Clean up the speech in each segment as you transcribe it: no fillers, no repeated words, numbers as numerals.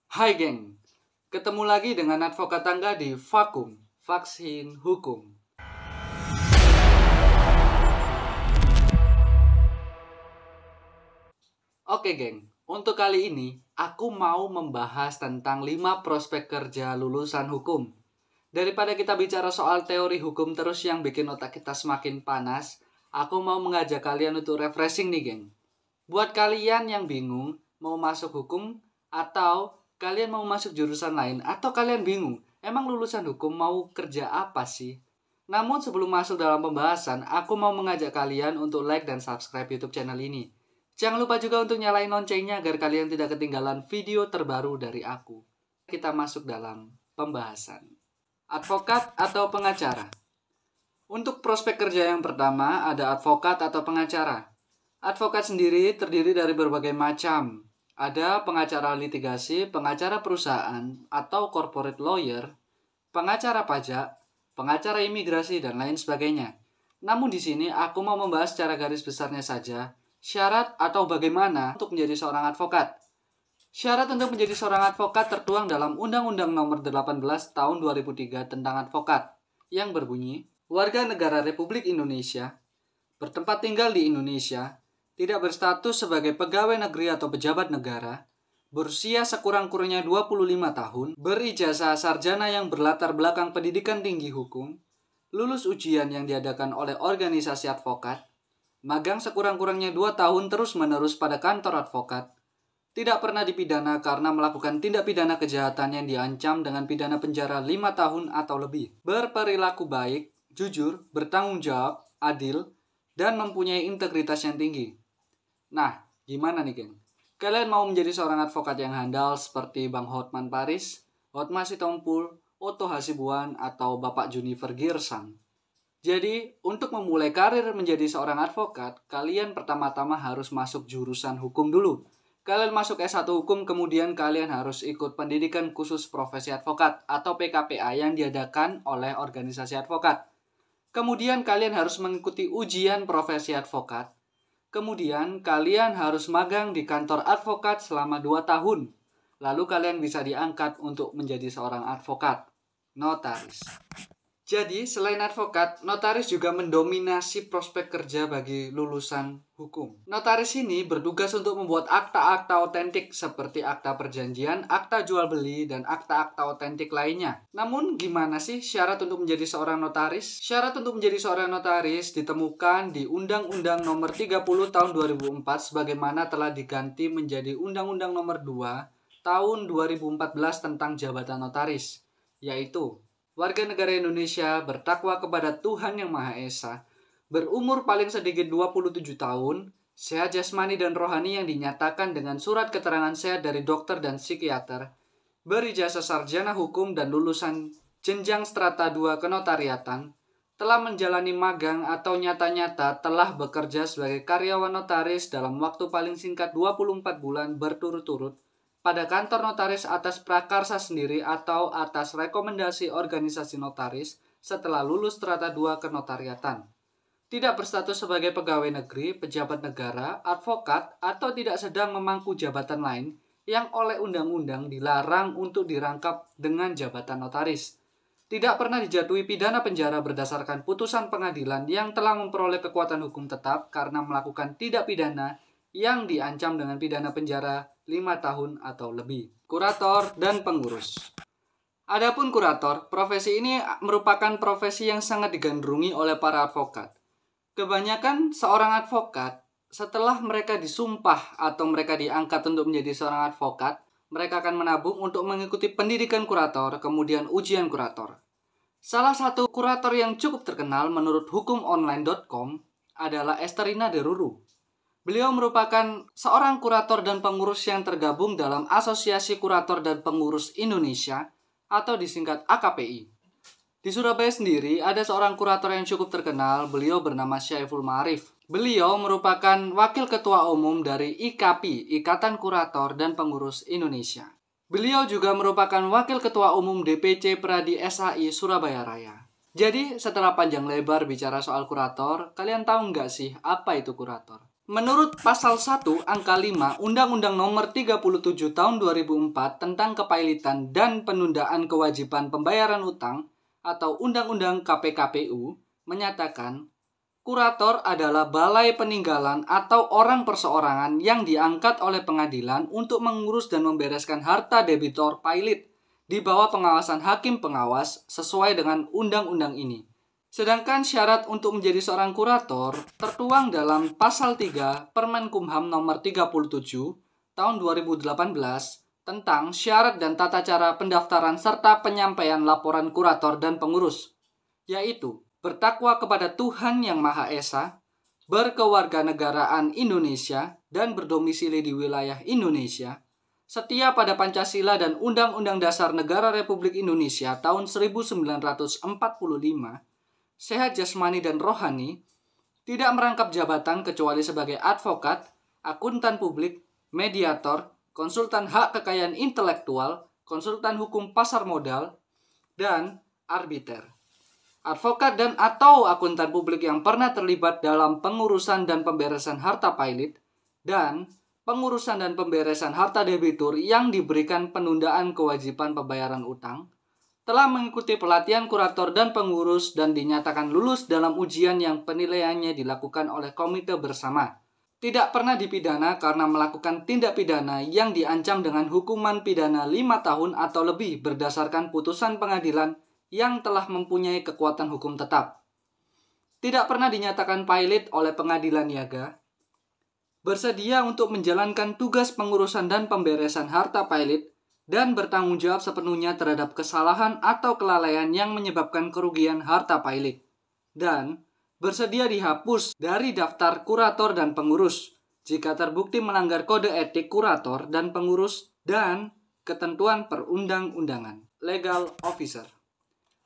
Hai geng, ketemu lagi dengan advokat tangga di Vakum, Vaksin Hukum. Oke geng, untuk kali ini aku mau membahas tentang 5 prospek kerja lulusan hukum. Daripada kita bicara soal teori hukum terus yang bikin otak kita semakin panas, aku mau mengajak kalian untuk refreshing nih geng. Buat kalian yang bingung mau masuk hukum atau kalian mau masuk jurusan lain atau kalian bingung emang lulusan hukum mau kerja apa sih? Namun sebelum masuk dalam pembahasan, aku mau mengajak kalian untuk like dan subscribe YouTube channel ini. Jangan lupa juga untuk nyalain loncengnya agar kalian tidak ketinggalan video terbaru dari aku. Kita masuk dalam pembahasan. Advokat atau pengacara? Untuk prospek kerja yang pertama ada advokat atau pengacara. Advokat sendiri terdiri dari berbagai macam. Ada pengacara litigasi, pengacara perusahaan atau corporate lawyer, pengacara pajak, pengacara imigrasi, dan lain sebagainya. Namun di sini aku mau membahas secara garis besarnya saja, syarat atau bagaimana untuk menjadi seorang advokat. Syarat untuk menjadi seorang advokat tertuang dalam Undang-Undang Nomor 18 Tahun 2003 tentang advokat, yang berbunyi, warga negara Republik Indonesia, bertempat tinggal di Indonesia, tidak berstatus sebagai pegawai negeri atau pejabat negara, berusia sekurang-kurangnya 25 tahun, berijazah sarjana yang berlatar belakang pendidikan tinggi hukum, lulus ujian yang diadakan oleh organisasi advokat, magang sekurang-kurangnya 2 tahun terus-menerus pada kantor advokat, tidak pernah dipidana karena melakukan tindak pidana kejahatan yang diancam dengan pidana penjara 5 tahun atau lebih, berperilaku baik, jujur, bertanggung jawab, adil, dan mempunyai integritas yang tinggi. Nah, gimana nih geng? Kalian mau menjadi seorang advokat yang handal seperti Bang Hotman Paris, Hotma Sitompul, Otto Hasibuan, atau Bapak Junifer Girsang? Jadi, untuk memulai karir menjadi seorang advokat, kalian pertama-tama harus masuk jurusan hukum dulu. Kalian masuk S1 hukum, kemudian kalian harus ikut pendidikan khusus profesi advokat atau PKPA yang diadakan oleh organisasi advokat. Kemudian kalian harus mengikuti ujian profesi advokat. Kemudian kalian harus magang di kantor advokat selama 2 tahun. Lalu kalian bisa diangkat untuk menjadi seorang advokat, notaris. Jadi, selain advokat, notaris juga mendominasi prospek kerja bagi lulusan hukum. Notaris ini bertugas untuk membuat akta-akta otentik seperti akta perjanjian, akta jual beli, dan akta-akta otentik lainnya. Namun, gimana sih syarat untuk menjadi seorang notaris? Syarat untuk menjadi seorang notaris ditemukan di Undang-Undang Nomor 30 Tahun 2004 sebagaimana telah diganti menjadi Undang-Undang Nomor 2 Tahun 2014 tentang jabatan notaris, yaitu warga negara Indonesia bertakwa kepada Tuhan Yang Maha Esa, berumur paling sedikit 27 tahun, sehat jasmani dan rohani yang dinyatakan dengan surat keterangan sehat dari dokter dan psikiater, berijazah sarjana hukum dan lulusan jenjang strata 2 kenotariatan, telah menjalani magang atau nyata-nyata telah bekerja sebagai karyawan notaris dalam waktu paling singkat 24 bulan berturut-turut, pada kantor notaris atas prakarsa sendiri atau atas rekomendasi organisasi notaris setelah lulus strata 2 kenotariatan. Tidak berstatus sebagai pegawai negeri, pejabat negara, advokat, atau tidak sedang memangku jabatan lain yang oleh undang-undang dilarang untuk dirangkap dengan jabatan notaris. Tidak pernah dijatuhi pidana penjara berdasarkan putusan pengadilan yang telah memperoleh kekuatan hukum tetap karena melakukan tindak pidana yang diancam dengan pidana penjara 5 tahun atau lebih. Kurator dan pengurus. Adapun kurator, profesi ini merupakan profesi yang sangat digandrungi oleh para advokat. Kebanyakan seorang advokat, setelah mereka disumpah atau mereka diangkat untuk menjadi seorang advokat, mereka akan menabung untuk mengikuti pendidikan kurator, kemudian ujian kurator. Salah satu kurator yang cukup terkenal menurut hukumonline.com adalah Esterina de Ruru. Beliau merupakan seorang kurator dan pengurus yang tergabung dalam Asosiasi Kurator dan Pengurus Indonesia atau disingkat AKPI. Di Surabaya sendiri ada seorang kurator yang cukup terkenal, beliau bernama Syaiful Ma'arif. Beliau merupakan wakil ketua umum dari IKAPI, Ikatan Kurator dan Pengurus Indonesia. Beliau juga merupakan wakil ketua umum DPC Pradi SHI Surabaya Raya. Jadi setelah panjang lebar bicara soal kurator, kalian tahu nggak sih apa itu kurator? Menurut pasal 1 angka 5 Undang-Undang Nomor 37 Tahun 2004 tentang kepailitan dan penundaan kewajiban pembayaran utang atau Undang-Undang KPKPU menyatakan kurator adalah balai peninggalan atau orang perseorangan yang diangkat oleh pengadilan untuk mengurus dan membereskan harta debitor pailit di bawah pengawasan hakim pengawas sesuai dengan undang-undang ini. Sedangkan syarat untuk menjadi seorang kurator tertuang dalam pasal 3 Permenkumham nomor 37 tahun 2018 tentang syarat dan tata cara pendaftaran serta penyampaian laporan kurator dan pengurus, yaitu bertakwa kepada Tuhan Yang Maha Esa, berkewarganegaraan Indonesia dan berdomisili di wilayah Indonesia, setia pada Pancasila dan Undang-Undang Dasar Negara Republik Indonesia tahun 1945, sehat jasmani dan rohani, tidak merangkap jabatan kecuali sebagai advokat, akuntan publik, mediator, konsultan hak kekayaan intelektual, konsultan hukum pasar modal, dan arbiter. Advokat dan atau akuntan publik yang pernah terlibat dalam pengurusan dan pemberesan harta pailit, dan pengurusan dan pemberesan harta debitur yang diberikan penundaan kewajiban pembayaran utang, telah mengikuti pelatihan kurator dan pengurus dan dinyatakan lulus dalam ujian yang penilaiannya dilakukan oleh komite bersama. Tidak pernah dipidana karena melakukan tindak pidana yang diancam dengan hukuman pidana 5 tahun atau lebih berdasarkan putusan pengadilan yang telah mempunyai kekuatan hukum tetap. Tidak pernah dinyatakan pailit oleh pengadilan niaga. Bersedia untuk menjalankan tugas pengurusan dan pemberesan harta pailit dan bertanggung jawab sepenuhnya terhadap kesalahan atau kelalaian yang menyebabkan kerugian harta pailit, dan bersedia dihapus dari daftar kurator dan pengurus jika terbukti melanggar kode etik kurator dan pengurus dan ketentuan perundang-undangan. Legal officer.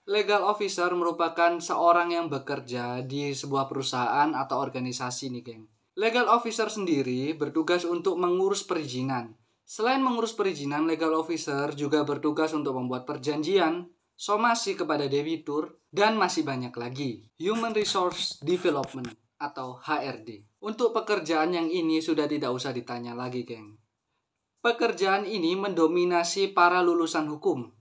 Legal officer merupakan seorang yang bekerja di sebuah perusahaan atau organisasi nih, geng. Legal officer sendiri bertugas untuk mengurus perizinan. Selain mengurus perizinan, legal officer juga bertugas untuk membuat perjanjian, somasi kepada debitur, dan masih banyak lagi. Human Resource Development atau HRD. Untuk pekerjaan yang ini sudah tidak usah ditanya lagi, geng. Pekerjaan ini mendominasi para lulusan hukum.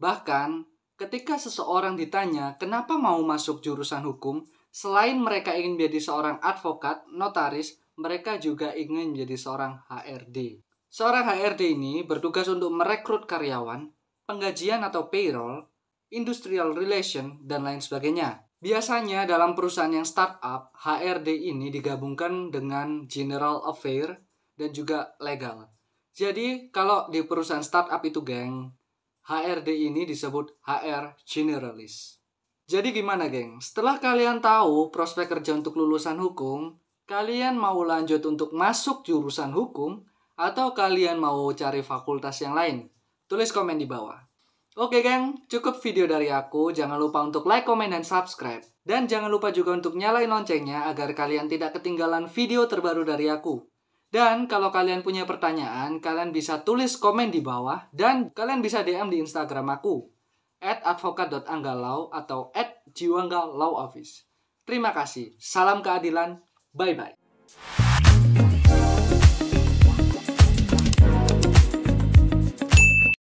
Bahkan, ketika seseorang ditanya kenapa mau masuk jurusan hukum, selain mereka ingin menjadi seorang advokat, notaris, mereka juga ingin menjadi seorang HRD. Seorang HRD ini bertugas untuk merekrut karyawan, penggajian atau payroll, industrial relation, dan lain sebagainya. Biasanya dalam perusahaan yang startup, HRD ini digabungkan dengan general affair dan juga legal. Jadi kalau di perusahaan startup itu, geng, HRD ini disebut HR generalist. Jadi gimana, geng? Setelah kalian tahu prospek kerja untuk lulusan hukum, kalian mau lanjut untuk masuk jurusan hukum, atau kalian mau cari fakultas yang lain? Tulis komen di bawah. Oke, geng, cukup video dari aku. Jangan lupa untuk like, komen, dan subscribe. Dan jangan lupa juga untuk nyalain loncengnya agar kalian tidak ketinggalan video terbaru dari aku. Dan kalau kalian punya pertanyaan, kalian bisa tulis komen di bawah. Dan kalian bisa DM di Instagram aku @advokat.anggalau atau @jiwanggalaw office. Terima kasih. Salam keadilan. Bye-bye.